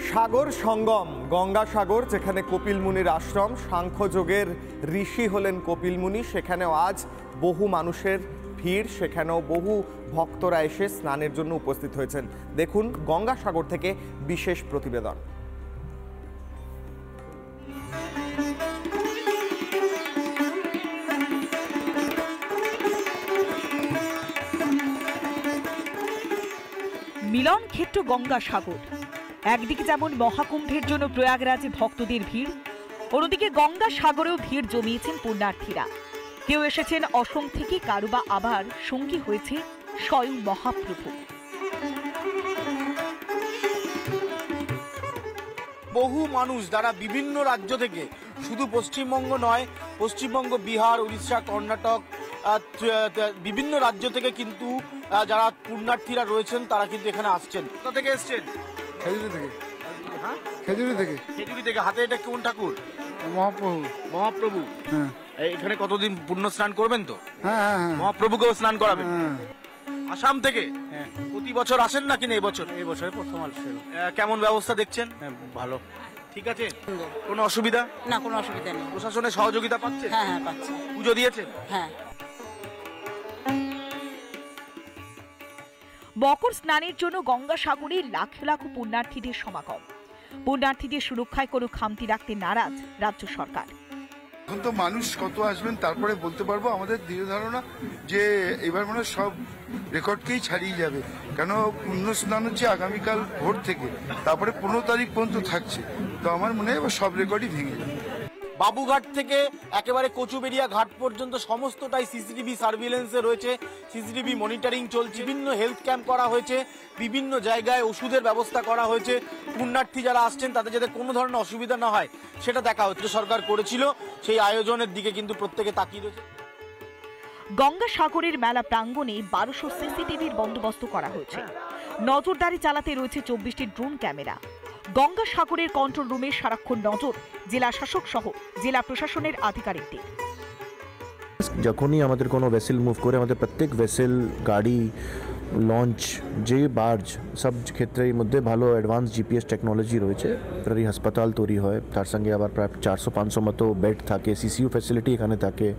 সাগর সঙ্গম গঙ্গাসাগর, যেখানে কপিল মুনির আশ্রম, সাংখ্যযোগের ঋষি হলেন কপিল মুনি। সেখানেও আজ বহু মানুষের ভিড়, সেখানেও বহু ভক্তরা এসে স্নানের জন্য উপস্থিত হয়েছেন। দেখুন গঙ্গাসাগর থেকে বিশেষ প্রতিবেদন। মিলন ক্ষেত্র গঙ্গাসাগর। একদিকে যেমন মহাকুম্ভের জন্য প্রয়াগরাজে ভক্তদের ভিড়, অন্যদিকে গঙ্গাসাগরেও ভিড় জমিয়েছেন পুণ্যার্থীরা। কেউ এসেছেন অসম থেকে, কারো বা আবার সঙ্গী হয়েছে স্বয়ং মহাপ্রভু। বহু মানুষ যারা বিভিন্ন রাজ্য থেকে, শুধু পশ্চিমবঙ্গ নয়, পশ্চিমবঙ্গ, বিহার, উড়িষ্যা, কর্ণাটক, বিভিন্ন রাজ্য থেকে কিন্তু যারা পুণ্যার্থীরা রয়েছেন তারা কিন্তু এখানে আসছেন। কোথা থেকে এসছেন? খেজুরি থেকে। হ্যাঁ, খেজুরি থেকে। হাতে এটা কোন ঠাকুর? মহাপ্রভু। হ্যাঁ। এখানে কতদিন পুণ্য স্নান করবেন তো? হ্যাঁ। মহাপ্রভুকেও স্নান করাবেন। আসাম থেকে? হ্যাঁ। প্রতি বছর আসেন নাকি না এবছর? এই বছরে প্রথম আসছে। কেমন ব্যবস্থা দেখছেন? ভালো। ঠিক আছে, কোনো অসুবিধা? না, কোনো অসুবিধা নেই। প্রশাসনের সহযোগিতা পাচ্ছেন? হ্যাঁ, পাচ্ছি। পুজো দিয়েছেন? হ্যাঁ। মকর স্নানের জন্য গঙ্গাসাগরে লাখ লাখ পুণ্যার্থীদের সমাগম। পুণ্যার্থীদের সুরক্ষায় কোনো খামতি রাখতে নারাজ রাজ্য সরকার। এখন তো মানুষ কত আসবেন তারপরে বলতে পারবো। আমাদের দৃঢ় ধারণা যে এবার মানে সব রেকর্ডকেই ছাড়িয়ে যাবে, কেন পুণ্য স্নান হচ্ছে আগামীকাল ভোর থেকে, তারপরে 15 তারিখ পর্যন্ত থাকছে। তো আমার মনে হয় সব রেকর্ডই ভেঙে যাবে। বাবুঘাট থেকে একেবারে কচুবেড়িয়া ঘাট পর্যন্ত সমস্তটাই সিসিটিভি সার্ভিলেন্সে রয়েছে, সিসিটিভি মনিটরিং চলছে। বিভিন্ন হেলথ ক্যাম্প করা হয়েছে, বিভিন্ন জায়গায় ওষুধের ব্যবস্থা করা হয়েছে। পুণ্যার্থী যারা আসছেন তাদের যাতে কোনো ধরনের অসুবিধা না হয় সেটা দেখা হচ্ছে। সরকার করেছিল, সেই আয়োজনের দিকে কিন্তু প্রত্যেকে তাকিয়ে রয়েছে। গঙ্গাসাগরের মেলা প্রাঙ্গণে 1200 সিসিটিভির বন্দোবস্ত করা হয়েছে। নজরদারি চালাতে রয়েছে 24টি ড্রোন ক্যামেরা। গঙ্গাসাগরের কন্ট্রোল রুমে সারাক্ষণ নজর জেলা শাসক সহ জেলা প্রশাসনের আধিকারিকদের। যখনই আমাদের কোনো ভেসেল মুভ করে, আমাদের প্রত্যেক ভেসেল, গাড়ি, লঞ্চ, যে বার্জ, সব ক্ষেত্রের মধ্যে ভালো অ্যাডভান্স জিপিএস টেকনোলজি রয়েছে। প্রায় হাসপাতাল তৈরি হয়, তার সঙ্গে আবার প্রায় 400-500 মতো বেড থাকে, সিসিইউ ফ্যাসিলিটি এখানে থাকে।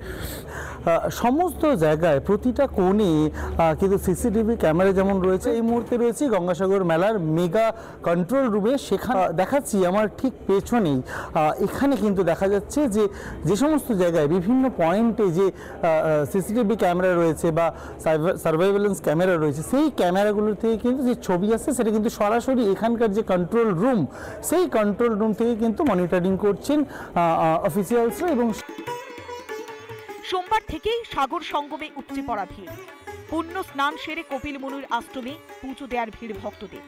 সমস্ত জায়গায় প্রতিটা কোণে কিন্তু সিসিটিভি ক্যামেরা যেমন রয়েছে। এই মুহূর্তে রয়েছে গঙ্গাসাগর মেলার মেগা কন্ট্রোল রুমে। সেখানে দেখাচ্ছি আমার ঠিক পেছনেই, এখানে কিন্তু দেখা যাচ্ছে যে যে সমস্ত জায়গায় বিভিন্ন পয়েন্টে যে সিসিটিভি ক্যামেরা রয়েছে বা সার্ভাইলেন্স ক্যামেরা রয়েছে, সেই ক্যামেরাগুলোর থেকে কিন্তু যে ছবি আসছে সেটা কিন্তু সরাসরি এখানকার যে কন্ট্রোল রুম, সেই কন্ট্রোল রুম থেকে কিন্তু মনিটরিং করছেন অফিসিয়ালসরা। এবং সোমবার থেকেই সাগর সঙ্গমে উপচে পড়া ভিড়। পুণ্য স্নান সেরে কপিল মুনির আশ্রমে পুজো দেওয়ার ভিড় ভক্তদের।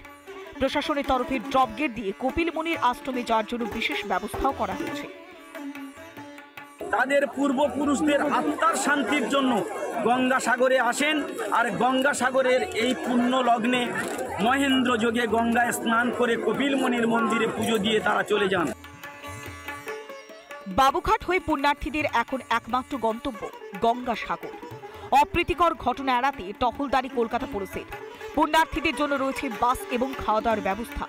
প্রশাসনের তরফে ড্রপ গেট দিয়ে কপিল মুনির আশ্রমে যাওয়ার জন্য বিশেষ ব্যবস্থাও করা হয়েছে। তাদের পূর্বপুরুষদের আত্মার শান্তির জন্য গঙ্গাসাগরে আসেন, আর গঙ্গাসাগরের এই পুণ্য লগ্নে মহেন্দ্র যোগে গঙ্গায় স্নান করে কপিল মুনির মন্দিরে পুজো দিয়ে তারা চলে যান। বাবুঘাট হয়ে পুণ্যার্থীদের এখন একমাত্র গন্তব্য গঙ্গাসাগর। অপ্রীতিকর ঘটনা এড়াতে টহলদারি কলকাতা পুলিশের। পুণ্যার্থীদের জন্য রয়েছে বাস এবং খাওয়া দাওয়ার ব্যবস্থা।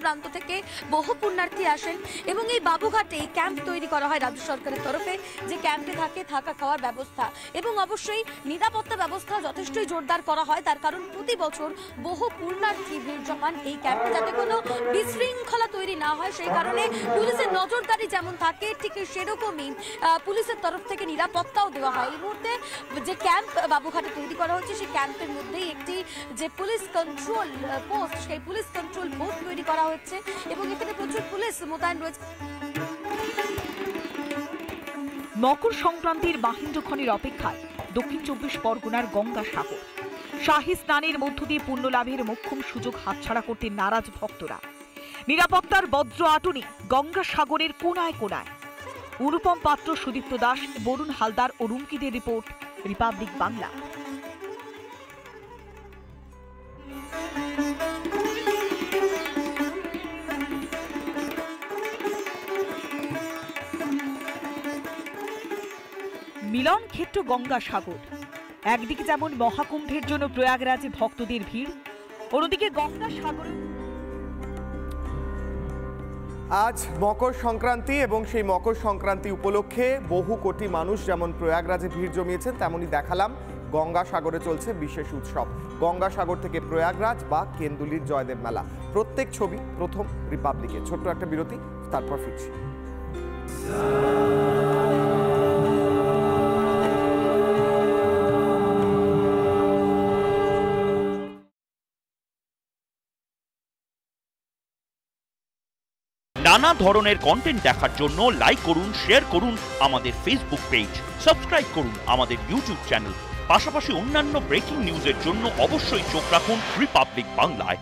প্রান্ত থেকে বহু পুণ্যার্থী আসেন এবং এই বাবুঘাটে ক্যাম্প তৈরি করা হয় রাজ্য সরকারের তরফে, যে ক্যাম্পে থাকে থাকা খাওয়ার ব্যবস্থা এবং অবশ্যই নিরাপত্তা ব্যবস্থা যথেষ্টই জোরদার করা হয়। তার কারণ প্রতি বছর বহু পুণ্যার্থী ভিড় জমান এই ক্যাম্পে, যাতে কোনো বিশৃঙ্খলা তৈরি না হয় সেই কারণে পুলিশের নজরদারি যেমন থাকে ঠিক সেরকমই পুলিশের তরফ থেকে নিরাপত্তাও দেওয়া হয়। এই মুহূর্তে যে ক্যাম্প বাবুঘাটে তৈরি করা হচ্ছে সেই ক্যাম্পের মধ্যেই একটি যে পুলিশ কন্ট্রোল পোস্ট, সেই পুলিশ কন্ট্রোল পোস্ট তৈরি করা হচ্ছে এবং এখানে প্রচুর পুলিশ মোতায়েন রয়েছে। মকর সংক্রান্তির মাহেন্দ্রক্ষণের অপেক্ষায় দক্ষিণ 24 পরগনার গঙ্গাসাগর। শাহী স্নানের মধ্য দিয়ে পুণ্য লাভের মোক্ষম সুযোগ হাতছাড়া করতে নারাজ ভক্তরা। নিরাপত্তার বজ্র আটুনি গঙ্গাসাগরের কোনায় কোনায়। অনুপম পাত্র, সুদীপ্ত দাস, বরুণ হালদার ও রুমকিদের রিপোর্ট, রিপাবলিক বাংলা। মিলন ক্ষেত্র গঙ্গাসাগর। একদিকে যেমন মহাকুম্ভের জন্য প্রয়াগরাজে ভক্তদের ভিড়, অন্যদিকে গঙ্গাসাগরে আজ মকর সংক্রান্তি এবং সেই মকর সংক্রান্তি উপলক্ষে বহু কোটি মানুষ যেমন প্রয়াগরাজে ভিড় জমিয়েছেন, তেমনই দেখালাম গঙ্গাসাগরে চলছে বিশেষ উৎসব। গঙ্গাসাগর থেকে প্রয়াগরাজ বা কেন্দুলির জয়দেব মেলা, প্রত্যেক ছবি প্রথম রিপাবলিকে। ছোট্ট একটা বিরতি, তারপর ফিরছি। নানা ধরনের কন্টেন্ট দেখার জন্য লাইক করুন, শেয়ার করুন আমাদের ফেসবুক পেজ, সাবস্ক্রাইব করুন আমাদের ইউটিউব চ্যানেল। পাশাপাশি অন্যান্য ব্রেকিং নিউজের জন্য অবশ্যই চোখ রাখুন রিপাবলিক বাংলায়।